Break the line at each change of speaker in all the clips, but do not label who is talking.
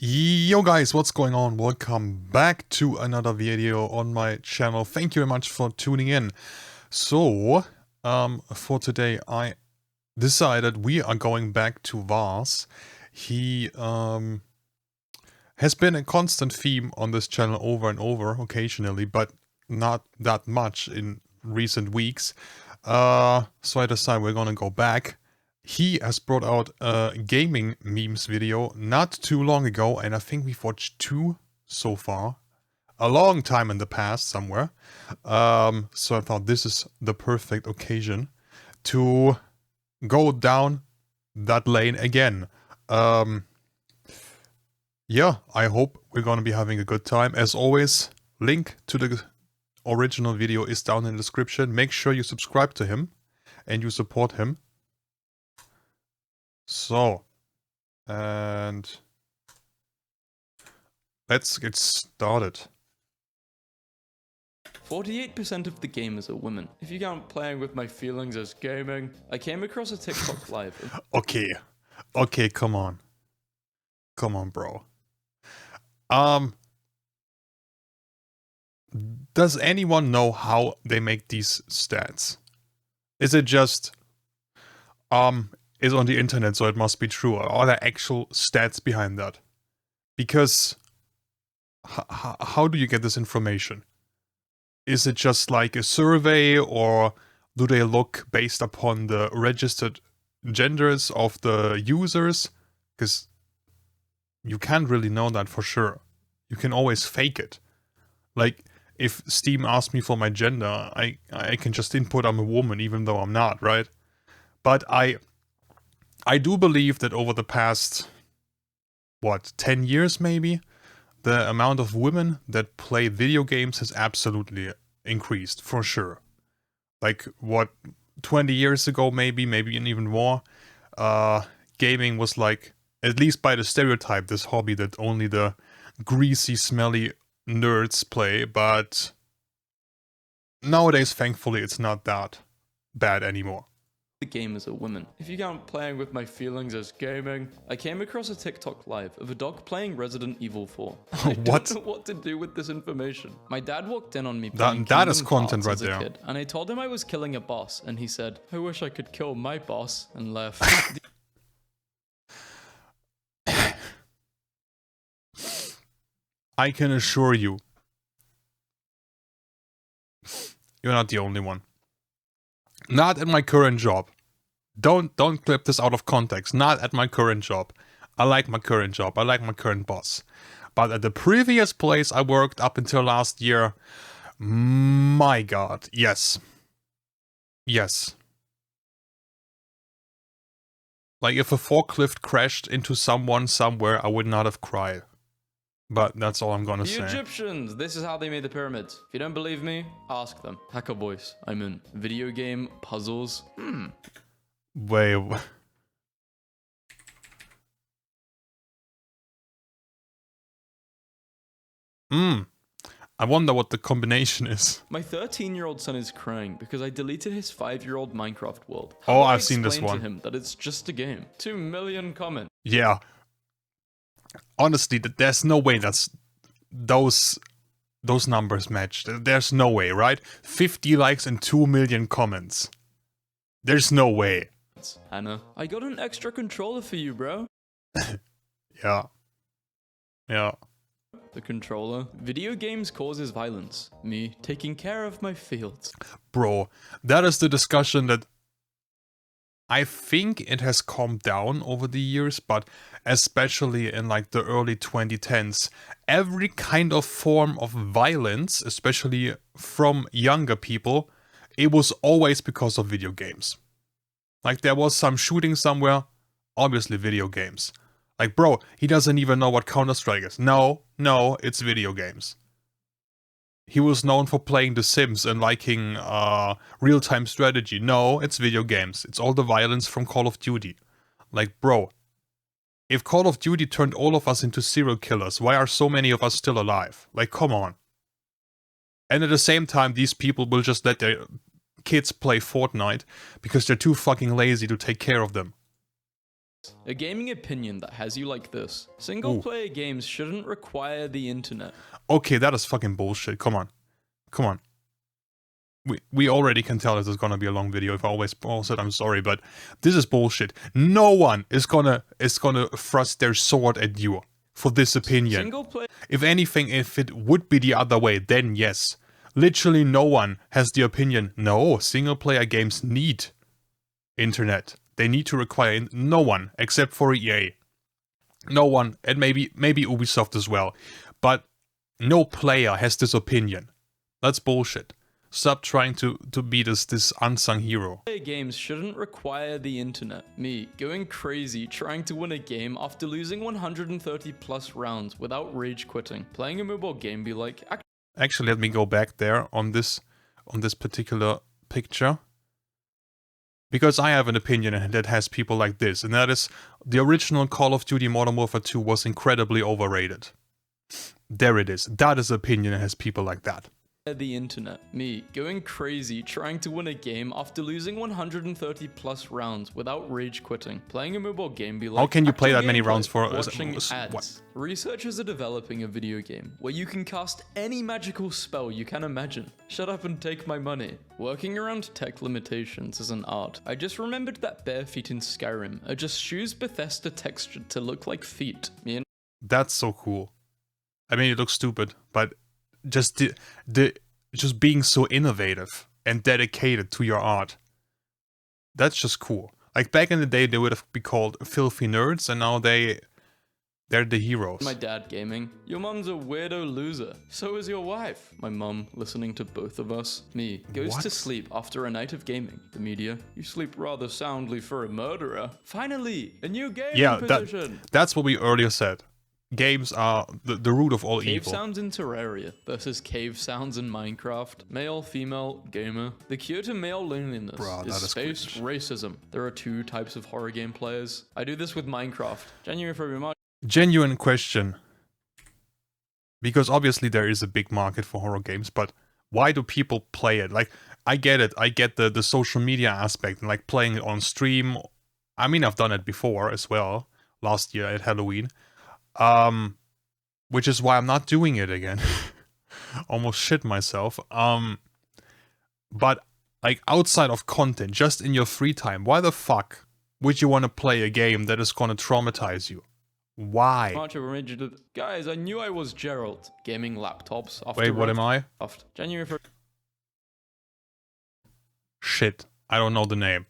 Yo guys, what's going on? Welcome back to another video on my channel. Thank you very much for tuning in. So, for today I decided we are going back to Vaazkl. He has been a constant theme on this channel over and over occasionally, but not that much in recent weeks. So I decided we're gonna go back. He has brought out a gaming memes video not too long ago, and I think we've watched 2 so far. A long time in the past somewhere. So I thought this is the perfect occasion to go down that lane again. Yeah, I hope we're gonna be having a good time. As always, link to the original video is down in the description. Make sure you subscribe to him and you support him. So, and let's get started.
48% of the gamers are women. If you count playing with my feelings as gaming, I came across a TikTok live.
Okay, come on. Come on, bro. Does anyone know how they make these stats? Is it just, is on the internet, so it must be true? Or are there actual stats behind that? Because how do you get this information? Is it just like a survey, or do they look based upon the registered genders of the users? Because you can't really know that for sure. You can always fake it. Like, if Steam asks me for my gender, I can just input I'm a woman even though I'm not, right? But I do believe that over the past, 10 years maybe, the amount of women that play video games has absolutely increased, for sure. Like, 20 years ago maybe even more, gaming was like, at least by the stereotype, this hobby that only the greasy, smelly nerds play, but nowadays, thankfully, it's not that bad anymore.
The gamers are women. If you count playing with my feelings as gaming, I came across a TikTok live of a dog playing Resident Evil 4. I don't know what to do with this information. My dad walked in on me playing
That is
Kingdom
content
Hearts
right
as a
there.
kid, and I told him I was killing a boss, and he said, "I wish I could kill my boss," and left.
I can assure you, you're not the only one. Not at my current job. Don't clip this out of context. Not at my current job. I like my current job. I like my current boss. But at the previous place I worked up until last year, my god, yes. Yes. Like, if a forklift crashed into someone somewhere, I would not have cried. But that's all I'm gonna
The
say.
Egyptians, this is how they made the pyramids. If you don't believe me, ask them. Hacker voice, I'm in. Video game, puzzles,
Wait. I wonder what the combination is.
My 13-year-old son is crying because I deleted his 5-year-old Minecraft world.
Oh, I've seen this one.
To him that it's just a game. 2 million comments.
Yeah. Honestly, there's no way that's those numbers match. There's no way, right? 50 likes and 2 million comments. There's no way.
Anna, I got an extra controller for you, bro.
Yeah. Yeah.
The controller. Video games causes violence. Me taking care of my fields.
Bro, that is the discussion that I think it has calmed down over the years, but especially in like the early 2010s, every kind of form of violence, especially from younger people, it was always because of video games. Like, there was some shooting somewhere, obviously video games. Like, bro, he doesn't even know what Counter-Strike is. No, it's video games. He was known for playing The Sims and liking real-time strategy. No, it's video games. It's all the violence from Call of Duty. Like, bro, if Call of Duty turned all of us into serial killers, why are so many of us still alive? Like, come on. And at the same time, these people will just let their kids play Fortnite because they're too fucking lazy to take care of them.
A gaming opinion that has you like this. Single-player games shouldn't require the internet.
Okay, that is fucking bullshit. Come on. Come on. We already can tell this is gonna be a long video. If I always said I'm sorry, but this is bullshit. No one is gonna thrust their sword at you for this opinion. If anything, if it would be the other way, then yes. Literally no one has the opinion, no, single-player games need internet. They need to require no one, except for EA. No one, and maybe Ubisoft as well. But no player has this opinion. That's bullshit. Stop trying to be this unsung hero.
Games shouldn't require the internet. Me, going crazy trying to win a game after losing 130 plus rounds without rage quitting. Playing a mobile game be like...
Actually, let me go back there on this particular picture. Because I have an opinion that has people like this, and that is the original Call of Duty Modern Warfare 2 was incredibly overrated. There it is. That is opinion that has people like that.
The internet. Me, going crazy trying to win a game after losing 130 plus rounds without rage quitting. Playing a mobile game be like...
How can you play that many rounds for...
watching ads. What? Researchers are developing a video game where you can cast any magical spell you can imagine. Shut up and take my money. Working around tech limitations is an art. I just remembered that bare feet in Skyrim are just shoes Bethesda textured to look like feet.
That's so cool. I mean, it looks stupid, but... just just being so innovative and dedicated to your art. That's just cool. Like back in the day they would have been called filthy nerds, and now they're the heroes.
My dad gaming. Your mum's a weirdo loser. So is your wife. My mum listening to both of us. Me goes to sleep after a night of gaming. The media. You sleep rather soundly for a murderer. Finally, a new gaming position.
That's what we earlier said. Games are the root of all
evil. Cave sounds in Terraria versus cave sounds in Minecraft. Male, female, gamer. The cure to male loneliness is space racism. There are two types of horror game players. I do this with Minecraft.
Genuine question. Because obviously there is a big market for horror games, but why do people play it? Like, I get it. I get the social media aspect and like playing it on stream. I mean, I've done it before as well. Last year at Halloween. Which is why I'm not doing it again. Almost shit myself. But like outside of content, just in your free time, why the fuck would you want to play a game that is gonna traumatize you? Why?
Guys, I knew I was Gerald. Gaming laptops. After
Wait, what am I?
January 1st.
Shit, I don't know the name.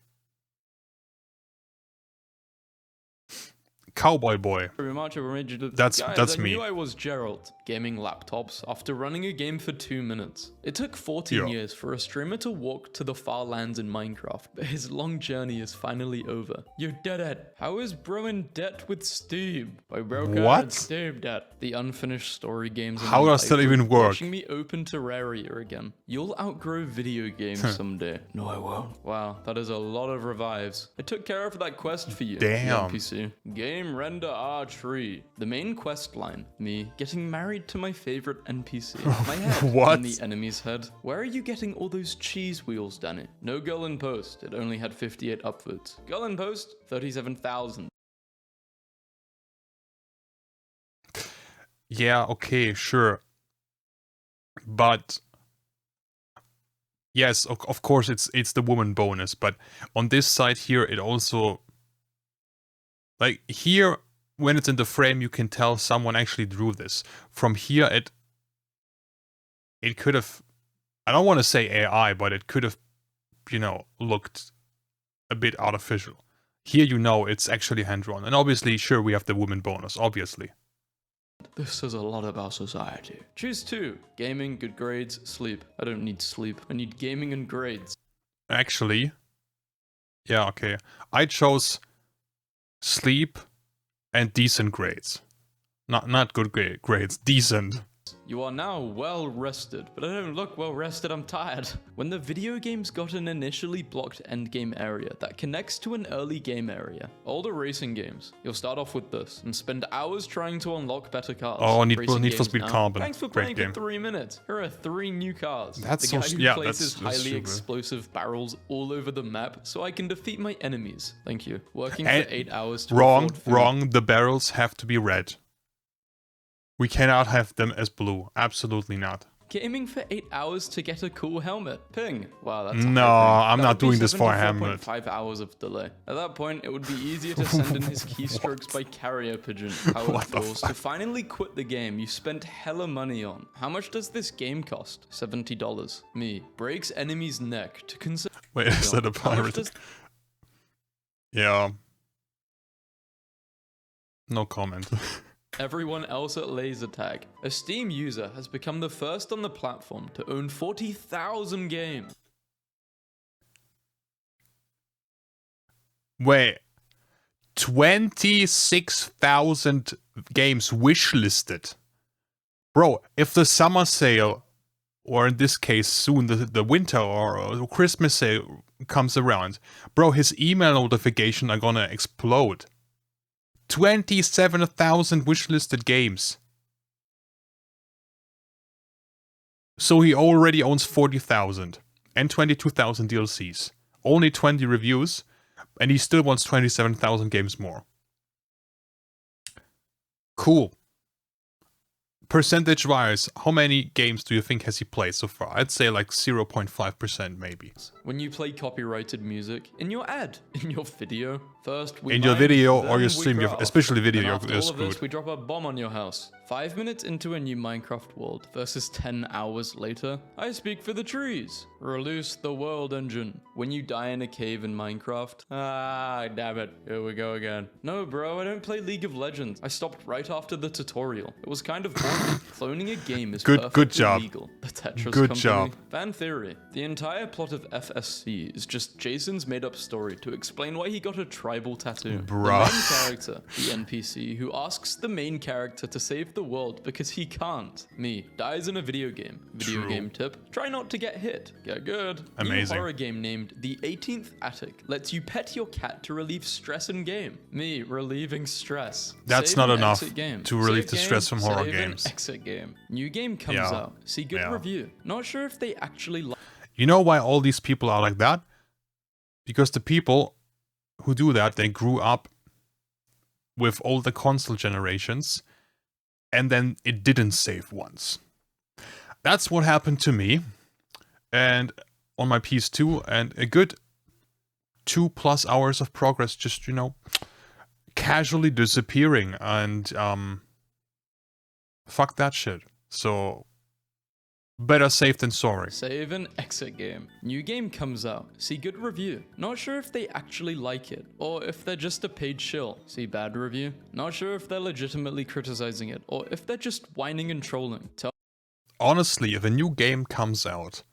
Cowboy Boy. That's me.
I knew I was Gerald. Gaming laptops after running a game for 2 minutes. It took 14 years for a streamer to walk to the far lands in Minecraft, but his long journey is finally over. You're dead. How is bro in debt with Steam? My broker had Steam debt. The unfinished story games.
How does that even work?
Watching me open Terraria again. You'll outgrow video games someday. No, I won't. Wow, that is a lot of revives. I took care of that quest for you.
Damn.
NPC. Game render our tree. The main quest line. Me getting married to my favorite NPC. My head on the enemy's head. Where are you getting all those cheese wheels, Danny? No girl in post. It only had 58 upvotes. Girl in post, 37,000.
Yeah, okay, sure. But yes, of course it's the woman bonus, but on this side here it also, like here when it's in the frame you can tell someone actually drew this. From here it could have, I don't want to say AI, but it could have, you know, looked a bit artificial. Here you know it's actually hand-drawn, and obviously sure we have the woman bonus, obviously.
This says a lot about society. Choose 2. Gaming, good grades, sleep. I don't need sleep. I need gaming and grades.
Actually, yeah, okay. I chose sleep and decent grades. Not good grades, decent.
You are now well rested, but I don't look well rested, I'm tired. When the video game's got an initially blocked endgame area that connects to an early game area, older racing games, you'll start off with this and spend hours trying to unlock better cars.
Oh, Need for Speed Carbon.
Thanks for
Great
playing
game.
for 3 minutes. Here are 3 new cars.
That's
the guy
so,
who
yeah,
places
that's
highly
stupid.
explosive barrels all over the map so I can defeat my enemies. Thank you. Working
And
for 8 hours to
wrong,
afford food.
wrong. The barrels have to be red. We cannot have them as blue. Absolutely not.
Gaming for 8 hours to get a cool helmet. Ping. Wow, that's
No, I'm not doing this for a helmet.
5 hours of delay. At that point, it would be easier to send in his keystrokes by carrier pigeon. How it feels to finally quit the game you spent hella money on. How much does this game cost? $70. Me. Breaks enemy's neck to consider.
Wait, is that a pirate? Yeah. No comment.
Everyone else at laser tag. A Steam user has become the first on the platform to own 40,000 games.
Wait. 26,000 games wishlisted. Bro, if the summer sale, or in this case soon the winter or Christmas sale comes around, bro, his email notifications are gonna explode. 27,000 wishlisted games. So he already owns 40,000 and 22,000 DLCs. Only 20 reviews, and he still wants 27,000 games more. Cool. Percentage-wise, how many games do you think has he played so far? I'd say like 0.5% maybe.
When you play copyrighted music in your ad, in your video, first we
in your
mine,
video
then
or your
we
stream,
craft.
especially video,
And
you're
after all of
screwed.
this, we drop a bomb on your house. 5 minutes into a new Minecraft world versus 10 hours later, I speak for the trees. Release the world engine. When you die in a cave in Minecraft, damn it, here we go again. No bro, I don't play League of Legends. I stopped right after the tutorial. It was kind of boring. Cloning a game is
Good job.
legal. The Tetris
Good
company.
job.
Fan theory. The entire plot of FSC is just Jason's made-up story to explain why he got a tribal tattoo.
Bruh.
The main character, the NPC, who asks the main character to save the world because he can't. Me. Dies in a video game. Video
True.
game tip. Try not to get hit. Get good.
Amazing.
New horror game named The 18th Attic lets you pet your cat to relieve stress in game. Me. Relieving stress.
That's
Save
not
and
enough
exit game.
to relieve
Save
the stress from horror
save and
games.
Exit game. New game comes
Yeah.
out. See good
Yeah.
review. Not sure if they actually like.
You know why all these people are like that? Because the people who do that, they grew up with older console generations, and then it didn't save once. That's what happened to me, and on my PS2, and a good 2+ hours of progress just, you know, casually disappearing, and fuck that shit. So better safe than sorry.
Save and exit game. New game comes out. See good review. Not sure if they actually like it, or if they're just a paid shill. See bad review. Not sure if they're legitimately criticizing it, or if they're just whining and trolling.
Honestly, if a new game comes out,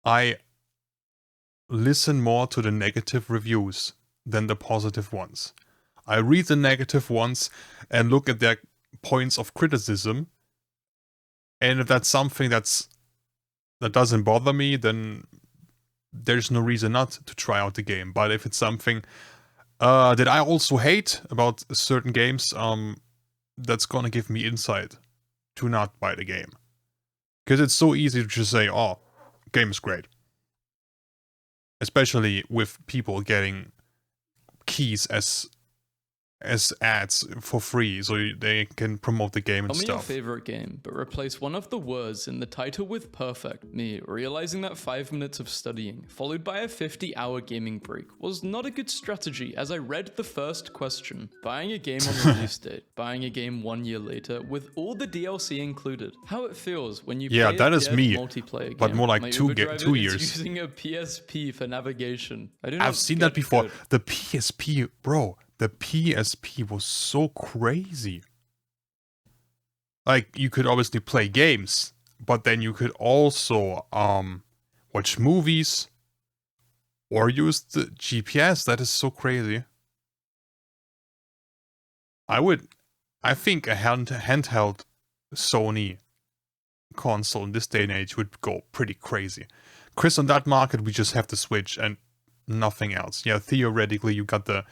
I listen more to the negative reviews than the positive ones. I read the negative ones and look at their points of criticism, and if that's something that doesn't bother me, then there's no reason not to try out the game. But if it's something that I also hate about certain games, that's gonna give me insight to not buy the game. Because it's so easy to just say, oh, game is great. Especially with people getting keys as ads for free, so they can promote the game and
Tell me your
stuff.
favorite game, but replace one of the words in the title with perfect. Me, realizing that 5 minutes of studying, followed by a 50-hour gaming break, was not a good strategy as I read the first question. Buying a game on release date, buying a game 1 year later with all the DLC included. How it feels when you play
that
a
is
dead
me,
multiplayer game.
but more like
My
2
Uber driver is
years.
using a PSP for navigation.
I've seen that before. The PSP, bro. The PSP was so crazy. Like, you could obviously play games, but then you could also watch movies or use the GPS. That is so crazy. I think a handheld Sony console in this day and age would go pretty crazy. Chris, on that market, we just have the Switch and nothing else. Yeah, theoretically, you got the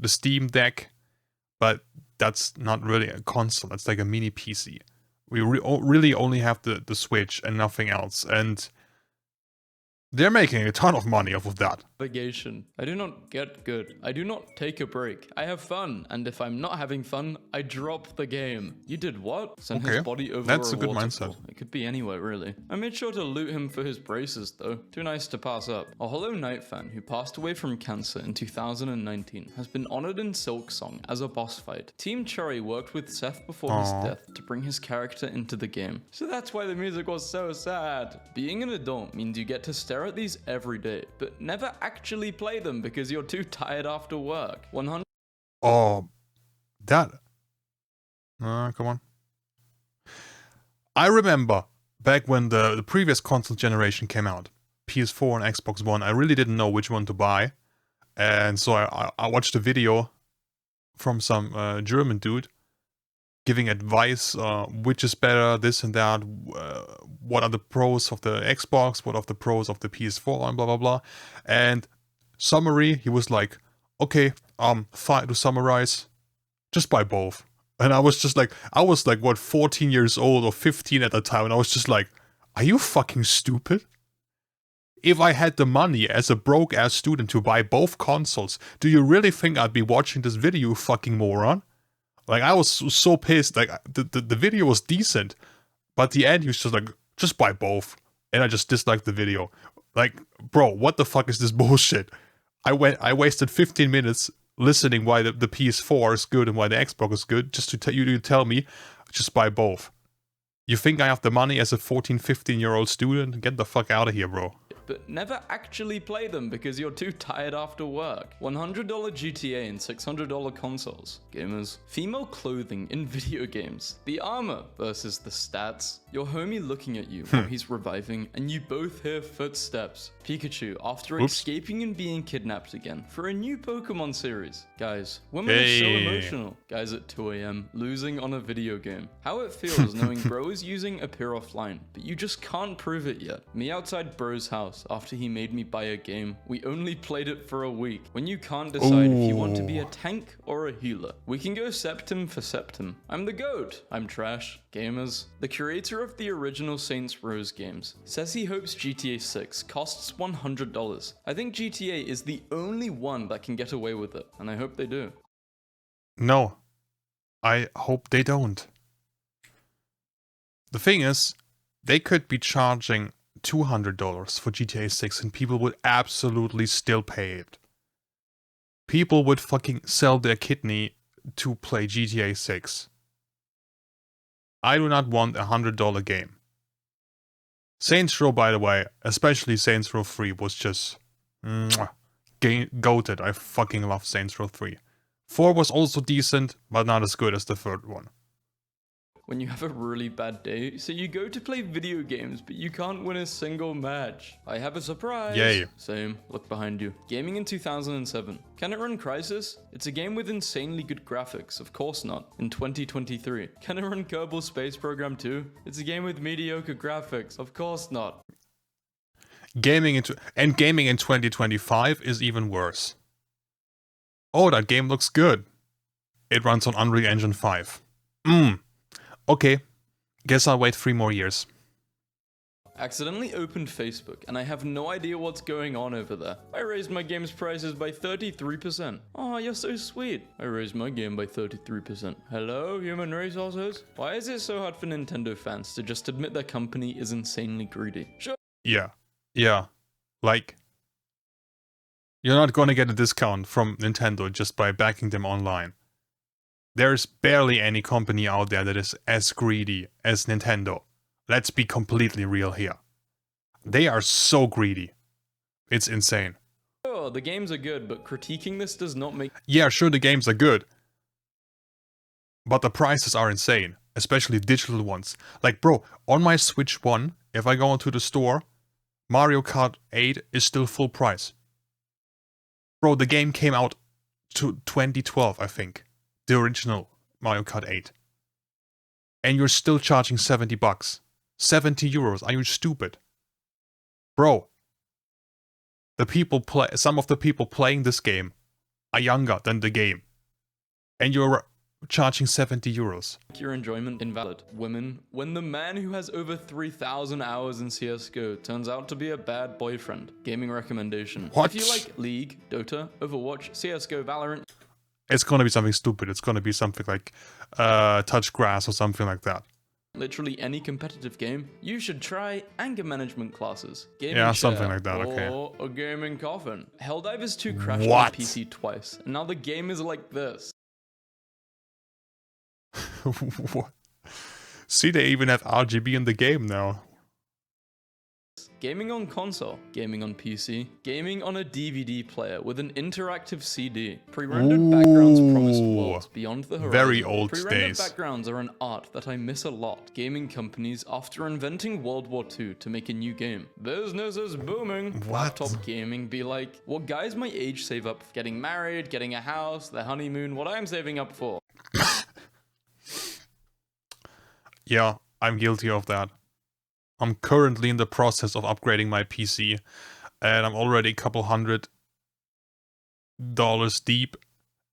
Steam Deck, but that's not really a console. It's like a mini PC. We really only have the Switch and nothing else, and they're making a ton of money off of that.
Navigation. I do not get good. I do not take a break. I have fun, and if I'm not having fun, I drop the game. You did what? Send his body over
that's a good
waterfall.
mindset.
It could be anywhere, really. I made sure to loot him for his braces, though. Too nice to pass up. A Hollow Knight fan who passed away from cancer in 2019 has been honored in Silksong as a boss fight. Team Cherry worked with Seth before his death to bring his character into the game. So that's why the music was so sad. Being an adult means you get to stare at these every day, but never actually play them because you're too tired after work. 100.
Oh, that. Come on. I remember back when the previous console generation came out, PS4 and Xbox One, I really didn't know which one to buy. And so I watched a video from some German dude giving advice, which is better, this and that, what are the pros of the Xbox, what are the pros of the PS4, and blah, blah, blah. And summary, he was like, okay, to summarize, just buy both. And I was like, what, 14 years old or 15 at the time, and I was just like, are you fucking stupid? If I had the money as a broke-ass student to buy both consoles, do you really think I'd be watching this video, you fucking moron? Like, I was so pissed. Like, the video was decent, but the end, he was just like, just buy both. And I just disliked the video. Like, bro, what the fuck is this bullshit? I wasted 15 minutes listening why the PS4 is good and why the Xbox is good, just to tell me, just buy both. You think I have the money as a 14, 15-year-old student? Get the fuck out of here, bro.
But never actually play them because you're too tired after work. $100 GTA and $600 consoles. Gamers. Female clothing in video games. The armor versus the stats. Your homie looking at you while he's reviving and you both hear footsteps. Pikachu after escaping and being kidnapped again for a new Pokemon series. Guys, women are so emotional. Guys at 2 AM losing on a video game. How it feels knowing bro is using appear offline, but you just can't prove it yet. Me outside bro's house after he made me buy a game. We only played it for a week. When you can't decide if you want to be a tank or a healer. We can go Septim for Septim. I'm the GOAT. I'm trash. Gamers. The creator of the original Saints Row games says he hopes GTA 6 costs $100. I think GTA is the only one that can get away with it, and I hope they do.
No. I hope they don't. The thing is, they could be charging $200 for GTA 6 and people would absolutely still pay it. People would fucking sell their kidney to play GTA 6. I do not want a $100 game. Saints Row, by the way, especially Saints Row 3, was just goated. I fucking love Saints Row 3. 4 was also decent, but not as good as the third one.
When you have a really bad day, so you go to play video games, but you can't win a single match. I have a surprise.
Yay.
Same, look behind you. Gaming in 2007. Can it run Crysis? It's a game with insanely good graphics, of course not. In 2023. Can it run Kerbal Space Program 2? It's a game with mediocre graphics, of course not.
Gaming in 2025 is even worse. Oh, that game looks good. It runs on Unreal Engine 5. Okay, guess I'll wait 3 more years.
Accidentally opened Facebook, and I have no idea what's going on over there. I raised my game's prices by 33%. Oh, you're so sweet. I raised my game by 33%. Hello, human resources? Why is it so hard for Nintendo fans to just admit their company is insanely greedy? Sure.
Yeah. Like, you're not gonna get a discount from Nintendo just by backing them online. There's barely any company out there that is as greedy as Nintendo. Let's be completely real here. They are so greedy. It's insane.
Oh, the games are good, but critiquing this does not make...
Yeah, sure, the games are good. But the prices are insane. Especially digital ones. Like, bro, on my Switch 1, if I go into the store, Mario Kart 8 is still full price. Bro, the game came out to 2012, I think. The original Mario Kart 8. and you're still charging 70 bucks. 70 euros. Are you stupid? Bro. Some of the people playing this game are younger than the game. And you're charging 70 euros.
Your enjoyment invalid. Women, when the man who has over 3,000 hours in CSGO turns out to be a bad boyfriend. Gaming recommendation.
What?
If you like League, Dota, Overwatch, CSGO, Valorant...
It's gonna be something stupid. It's gonna be something like touch grass or something like that.
Literally any competitive game, you should try anger management classes. Gaming
yeah,
chair,
something like that, okay.
Or a gaming coffin. Helldivers 2 crashed
What?
my PC twice, and now the game is like this.
See, they even have RGB in the game now.
Gaming on console, gaming on PC, gaming on a DVD player with an interactive CD. Pre-rendered backgrounds promise worlds beyond the horizon.
Very old
Pre-rendered
days.
backgrounds are an art that I miss a lot. Gaming companies, after inventing World War II to make a new game. Business is booming.
What?
Laptop gaming be like, what guys my age save up for getting married, getting a house, their honeymoon, what I'm saving up for.
Yeah, I'm guilty of that. I'm currently in the process of upgrading my PC, and I'm already a couple $100 deep,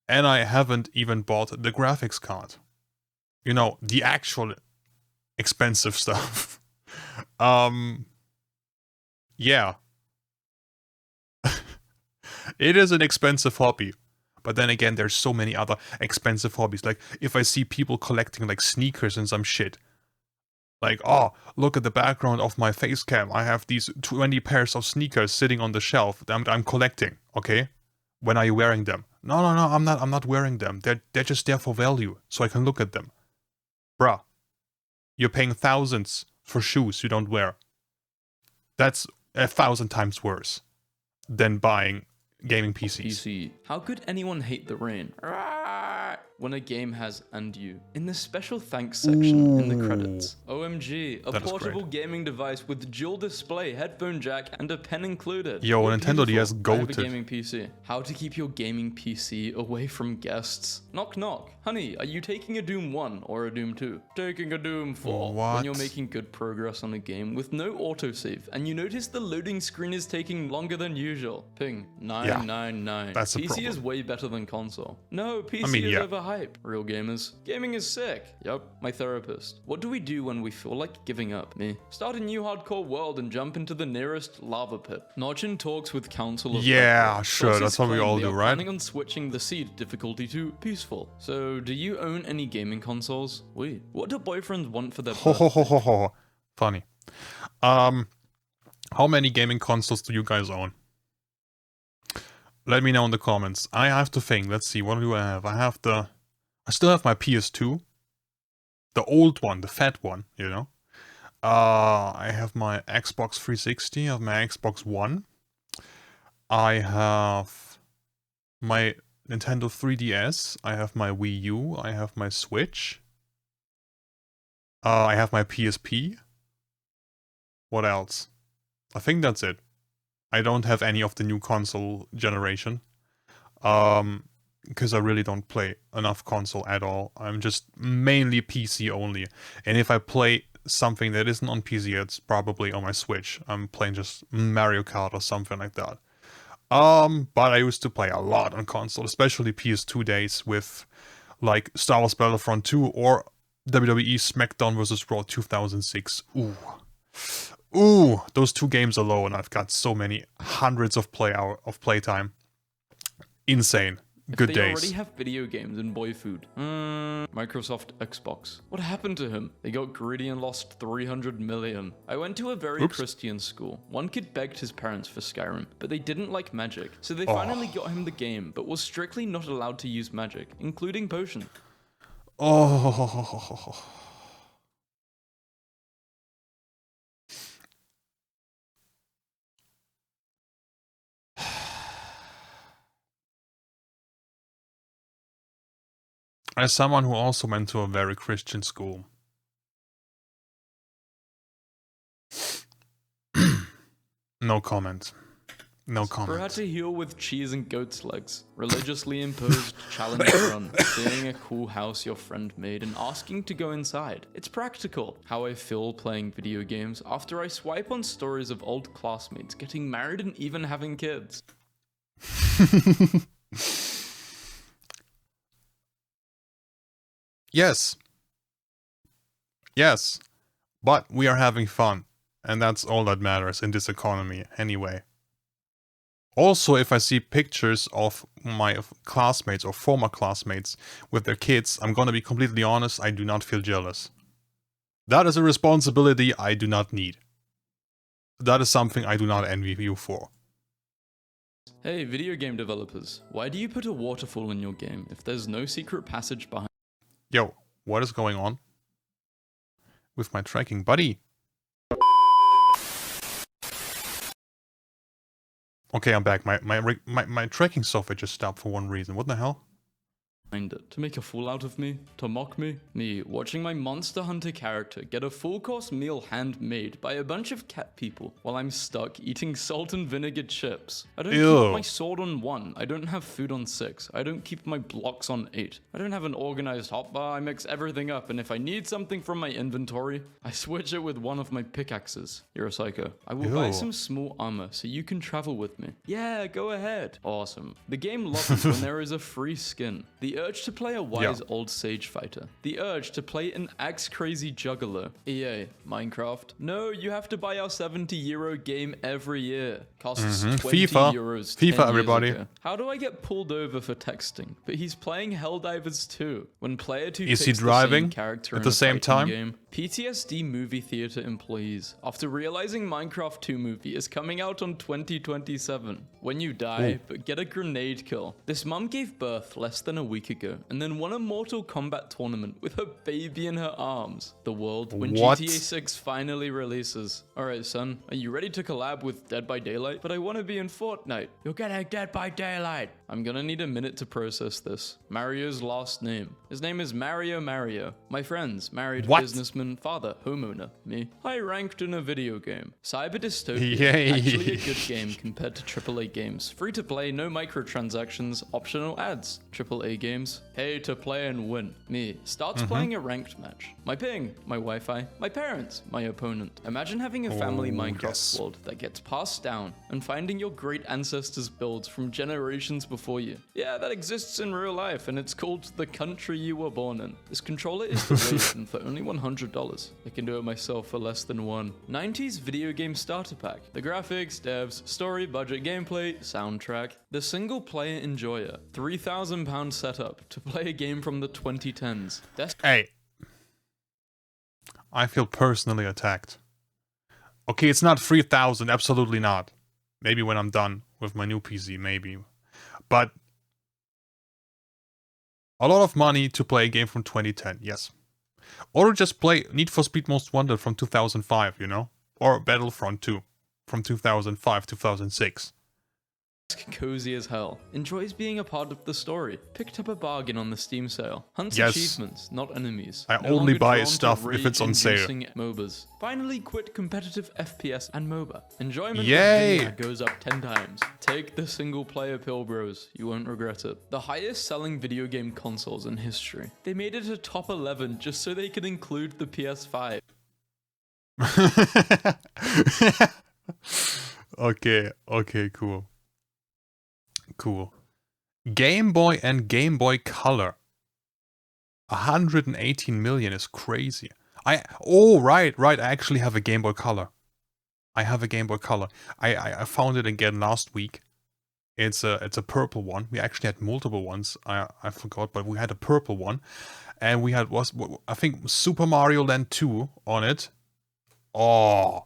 and I haven't even bought the graphics card. You know, the actual expensive stuff. Yeah. It is an expensive hobby. But then again, there's so many other expensive hobbies. Like, if I see people collecting, like, sneakers and some shit. Like, oh, look at the background of my face cam. I have these 20 pairs of sneakers sitting on the shelf that I'm collecting, okay? When are you wearing them? No, I'm not wearing them. They're just there for value, so I can look at them. Bruh. You're paying thousands for shoes you don't wear. That's 1,000 times worse than buying gaming PCs.
How could anyone hate the rain? When a game has "and you" in the special thanks section in the credits. OMG, a portable gaming device with dual display, headphone jack, and a pen included.
Yo,
What
Nintendo DS
beautiful. I have a
goated.
gaming PC. How to keep your gaming PC away from guests. Knock knock. Honey, are you taking a Doom 1 or a Doom 2? Taking a Doom 4.
What?
When you're making good progress on a game with no autosave and you notice the loading screen is taking longer than usual. Ping 999.
That's a
PC
problem.
is way better than console. No, PC is
yeah.
overhyped. Real gamers. Gaming is sick. Yup, my therapist. What do we do when we feel like giving up? Me. Start a new hardcore world and jump into the nearest lava pit. Notchin talks with Council of
Yeah,
Blackwood.
sure,
Sources
that's what we
claim
all
they
do,
are
right?
Planning on switching the seed difficulty to peaceful. So, do you own any gaming consoles? Wait, what do boyfriends want for their
Ho ho
birthday?
ho ho ho. Funny. How many gaming consoles do you guys own? Let me know in the comments. I have to think. Let's see, what do I have? I still have my PS2. The old one, the fat one, you know. I have my Xbox 360, I have my Xbox One. I have my Nintendo 3DS, I have my Wii U, I have my Switch. I have my PSP. What else? I think that's it. I don't have any of the new console generation. Because I really don't play enough console at all. I'm just mainly PC only. And if I play something that isn't on PC, it's probably on my Switch. I'm playing just Mario Kart or something like that. But I used to play a lot on console, especially PS2 days with like Star Wars Battlefront 2 or WWE SmackDown vs. Raw 2006. Ooh, those two games alone, I've got so many hundreds of playtime. Insane. Good
They
days.
already have video games and boy food. Microsoft Xbox. What happened to him? They got greedy and lost 300 million. I went to a very Christian school. One kid begged his parents for Skyrim, but they didn't like magic. So they finally got him the game, but was strictly not allowed to use magic, including potions.
Oh. As someone who also went to a very Christian school, no comment. No
Or had
comment.
to heal with cheese and goat's legs. Religiously imposed challenge run. Seeing a cool house your friend made and asking to go inside. It's practical. How I feel playing video games after I swipe on stories of old classmates getting married and even having kids.
Yes. Yes. But we are having fun. And that's all that matters in this economy, anyway. Also, if I see pictures of my classmates or former classmates with their kids, I'm gonna be completely honest, I do not feel jealous. That is a responsibility I do not need. That is something I do not envy you for.
Hey, video game developers, why do you put a waterfall in your game if there's no secret passage behind?
Yo, what is going on with my tracking, buddy? Okay, I'm back. My tracking software just stopped for one reason. What the hell?
It. To make a fool out of me? To mock me? Me watching my Monster Hunter character get a full course meal handmade by a bunch of cat people while I'm stuck eating salt and vinegar chips. I don't keep my sword on 1. I don't have food on 6. I don't keep my blocks on 8. I don't have an organized hotbar. I mix everything up, and if I need something from my inventory, I switch it with one of my pickaxes. You're a psycho. I will buy some small armor so you can travel with me. Yeah, go ahead. Awesome. The game loves when there is a free skin. The urge to play a wise old sage fighter. The urge to play an axe-crazy juggalo. EA, Minecraft. No, you have to buy our €70 game every year. Costs 20 euros.
FIFA, everybody.
Ago. How do I get pulled over for texting? But he's playing Helldivers 2. When player 2
is
picks
he driving
the same character
at
in
the
a
same
fighting
time?
Game. PTSD movie theater employees. After realizing Minecraft 2 movie is coming out on 2027. When you die, but get a grenade kill. This mum gave birth less than a week ago and then won a Mortal Kombat tournament with her baby in her arms. The world when GTA 6 finally releases. Alright son, are you ready to collab with Dead by Daylight? But I want to be in Fortnite. You're getting Dead by Daylight. I'm gonna need a minute to process this. Mario's last name. His name is Mario. My friends, married businessman, father, homeowner. Me. High ranked in a video game. Cyber Dystopia. Actually a good game compared to AAA games. Free to play, no microtransactions, optional ads. AAA games. Pay to play and win. Me. Starts playing a ranked match. My ping, my Wi-Fi, my parents, my opponent. Imagine having a family Minecraft world that gets passed down and finding your great ancestors' builds from generations before you. Yeah, that exists in real life and it's called the country you were born in. This controller is the Raven for only $100. I can do it myself for less than $1. 90s video game starter pack. The graphics, devs, story, budget, gameplay, soundtrack. The single player enjoyer. £3,000 setup to play a game from the 2010s.
Hey. I feel personally attacked. Okay, it's not 3,000, absolutely not. Maybe when I'm done with my new PC, maybe. But a lot of money to play a game from 2010, yes. Or just play Need for Speed Most Wanted from 2005, you know? Or Battlefront 2 from 2005, 2006.
Cozy as hell. Enjoys being a part of the story. Picked up a bargain on the Steam sale. Hunts achievements, not enemies.
I only buy stuff if it's on sale.
MOBAs. Finally quit competitive FPS and MOBA. Enjoyment goes up 10 times. Take the single player pill, bros. You won't regret it. The highest selling video game consoles in history. They made it a top 11 just so they could include the PS5.
Okay, cool. Cool. Game Boy and Game Boy Color. 118 million is crazy. Right. I actually have a Game Boy Color. I have a Game Boy Color. I found it again last week. It's a purple one. We actually had multiple ones. I forgot, but we had a purple one, and we had I think Super Mario Land 2 on it. Oh,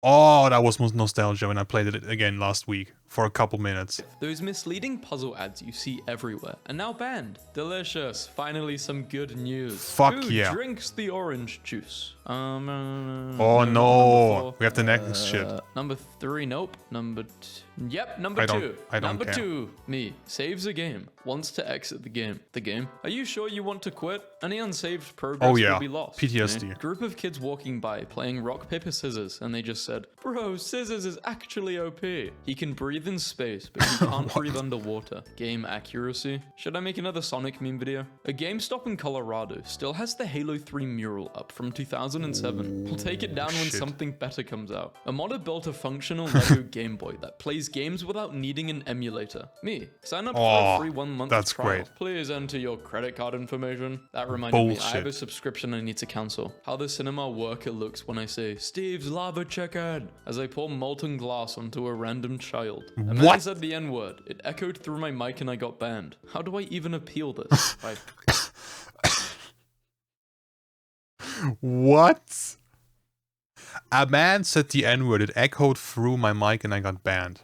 that was nostalgia when I played it again last week. for a couple minutes.
Those misleading puzzle ads you see everywhere are now banned. Delicious. Finally some good news.
Fuck
Who
yeah.
drinks the orange juice?
Oh
number
no,
4.
we have the next shit.
Number 3, nope. Number 2.
I don't
Number
care.
2, me. Saves a game. Wants to exit the game. The game? Are you sure you want to quit? Any unsaved progress
Oh yeah,
will be lost.
PTSD.
Group of kids walking by playing rock, paper, scissors, and they just said, bro, scissors is actually OP. He can breathe in space, but he can't breathe underwater. Game accuracy? Should I make another Sonic meme video? A GameStop in Colorado still has the Halo 3 mural up from 2007. We'll take it down when something better comes out. A modder built a functional Lego Game Boy that plays games without needing an emulator. Me. Sign up for a free 1-month
that's
trial.
great.
Please enter your credit card information. That reminded me, I have a
Bullshit.
subscription I need to cancel. How the cinema worker looks when I say, Steve's lava chicken, as I pour molten glass onto a random child. A man
What?
said the N-word. It echoed through my mic and I got banned. How do I even appeal this?
What? A man said the N-word. It echoed through my mic and I got banned.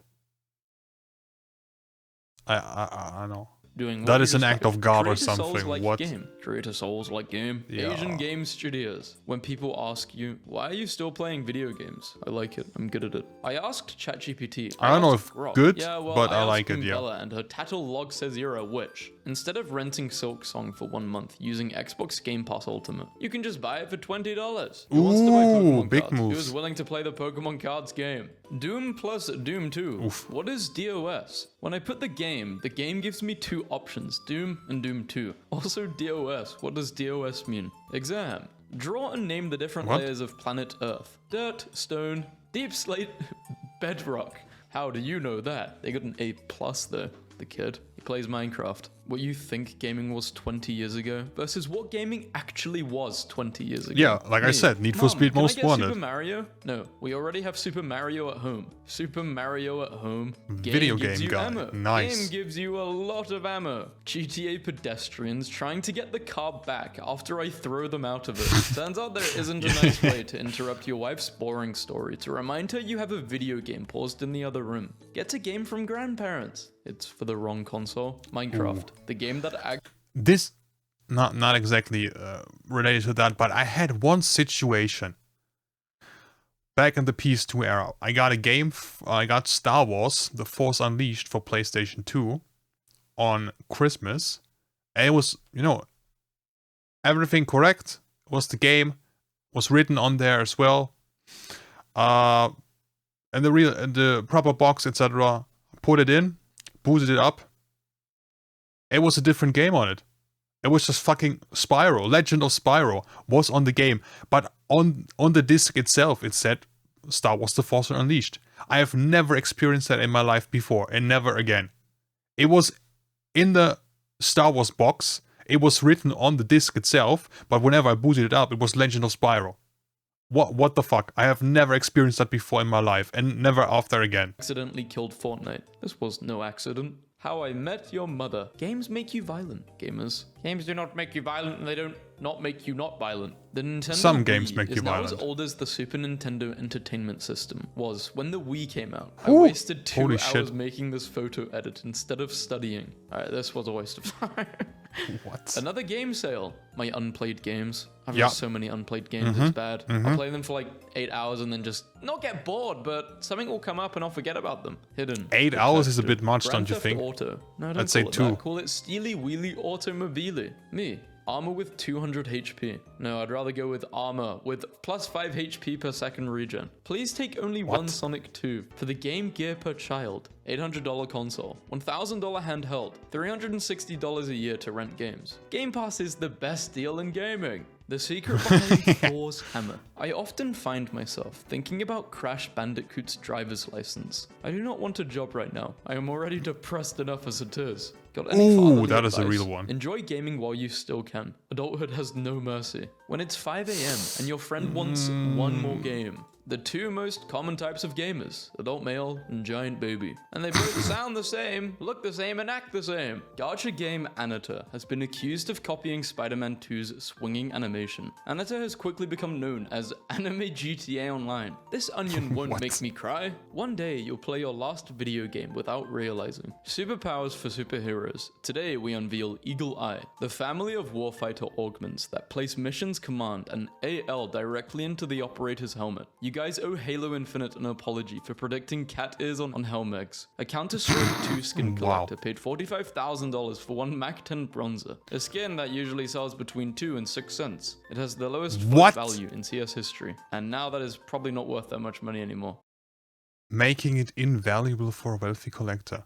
I know.
Doing
That
what
is
you
an
just
act
like.
of God or
Create a Souls
something.
like
What?
Game. Create a Souls like game.
Yeah.
Asian Game Studios. When people ask you, why are you still playing video games? I like it. I'm good at it. I asked ChatGPT.
I don't know
asked
if
Grok.
good,
yeah, well,
but I
asked
like it, yeah.
Umbella, and her tattle log says you're a witch. Instead of renting Silk Song for 1 month using Xbox Game Pass Ultimate, you can just buy it for $20. Who wants to buy Pokemon
big
cards?
moves.
Who's willing to play the Pokemon cards game? Doom plus Doom 2.
Oof.
What is DOS? When I put the game gives me 2 options, Doom and Doom 2. Also DOS, what does DOS mean? Exam. Draw and name the different
What?
layers of planet Earth. Dirt, stone, deep slate, bedrock. How do you know that? They got an A+ though, the kid. He plays Minecraft. What you think gaming was 20 years ago versus what gaming actually was 20 years ago.
Yeah, like I said, Need for Speed
Mom,
Most
can I get
Wanted.
Super Mario? No, we already have Super Mario at home. Super Mario at home.
Video
gives
game
you
guy.
ammo.
Nice.
Game gives you a lot of ammo. GTA pedestrians trying to get the car back after I throw them out of it. Turns out there isn't a nice way to interrupt your wife's boring story to remind her you have a video game paused in the other room. Get a game from grandparents. It's for the wrong console. Minecraft, the game that
This, not exactly related to that, but I had one situation back in the PS2 era. I got a game, I got Star Wars, The Force Unleashed for PlayStation 2 on Christmas. And it was, you know, everything correct. It was the game, was written on there as well. And the proper box, etc. Put it in, booted it up. It was a different game on it. It was just fucking Spyro. Legend of Spyro was on the game. But on the disc itself, it said Star Wars The Force Unleashed. I have never experienced that in my life before, and never again. It was in the Star Wars box. It was written on the disc itself, but whenever I booted it up, it was Legend of Spyro. What the fuck? I have never experienced that before in my life, and never after again.
accidentally killed Fortnite. This was no accident. How I Met Your Mother. Games make you violent, gamers. Games do not make you violent, and they don't not make you not violent. The Nintendo
Some
Wii
games make
is
you
now
violent.
as old as the Super Nintendo Entertainment System was when the Wii came out. I
Ooh,
wasted 2
holy
hours
shit.
making this photo edit instead of studying. Alright, this was a waste of time.
What?
Another game sale. My unplayed games. I've
Yeah.
got so many unplayed games, it's bad. I'll play them for like 8 hours and then just not get bored, but something will come up and I'll forget about them. Hidden.
8 hours is a bit much,
Grand
don't you
Theft
think?
Auto. No, don't
I'd say
call it
2.
that. Call it Steely Wheelie Automobile. Me. Armor with 200 HP. No, I'd rather go with armor with plus 5 HP per second regen. Please take only one Sonic 2 for the Game Gear per child. $800 console, $1,000 handheld, $360 a year to rent games. Game Pass is the best deal in gaming. The secret behind Thor's hammer. I often find myself thinking about Crash Bandicoot's driver's license. I do not want a job right now. I am already depressed enough as it is. Got any
Ooh,
fatherly
that is a
advice?
real one.
Enjoy gaming while you still can. Adulthood has no mercy. When it's 5 a.m. and your friend wants one more game, The two most common types of gamers, adult male and giant baby. And they both sound the same, look the same, and act the same. Gacha game Anata has been accused of copying Spider-Man 2's swinging animation. Anata has quickly become known as Anime GTA Online. This onion won't make me cry. One day you'll play your last video game without realizing. Superpowers for superheroes. Today we unveil Eagle Eye, the family of warfighter augments that place missions command and AL directly into the operator's helmet. You guys owe Halo Infinite an apology for predicting cat ears on Helmex. A Counter-Strike 2 skin collector paid $45,000 for one Mac 10 bronzer, a skin that usually sells between 2 and 6 cents. It has the lowest value in CS history, and now that is probably not worth that much money anymore.
Making it invaluable for a wealthy collector.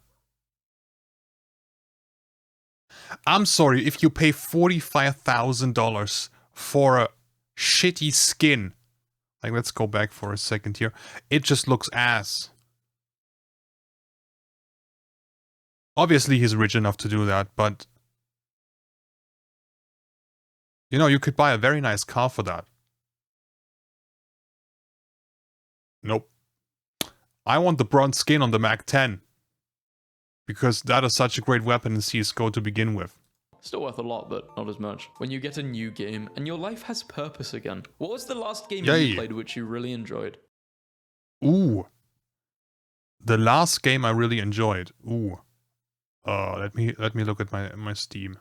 I'm sorry, if you pay $45,000 for a shitty skin, like, let's go back for a second here, it just looks ass. Obviously he's rich enough to do that, but you know, you could buy a very nice car for that. Nope. I want the bronze skin on the Mac 10. Because that is such a great weapon in CSGO to begin with.
Still worth a lot, but not as much. When you get a new game and your life has purpose again. What was the last game you played which you really enjoyed?
Ooh. The last game I really enjoyed. Ooh. Let me look at my Steam.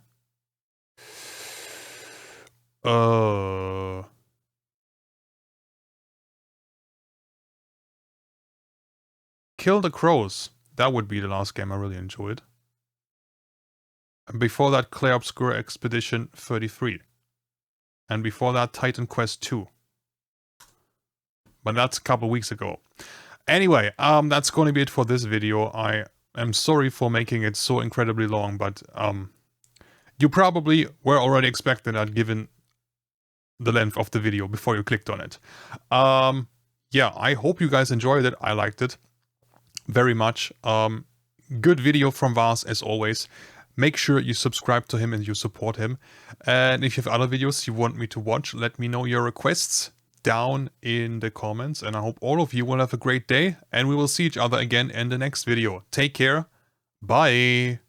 Kill the Crows. That would be the last game I really enjoyed. And before that, Clair Obscure Expedition 33. And before that, Titan Quest 2. But that's a couple weeks ago. Anyway, that's going to be it for this video. I am sorry for making it so incredibly long, but you probably were already expecting that given the length of the video before you clicked on it. Yeah, I hope you guys enjoyed it. I liked it very much. Good video from Vaazkl as always. Make sure you subscribe to him and you support him. And if you have other videos you want me to watch, let me know your requests down in the comments. And I hope all of you will have a great day. And we will see each other again in the next video. Take care. Bye.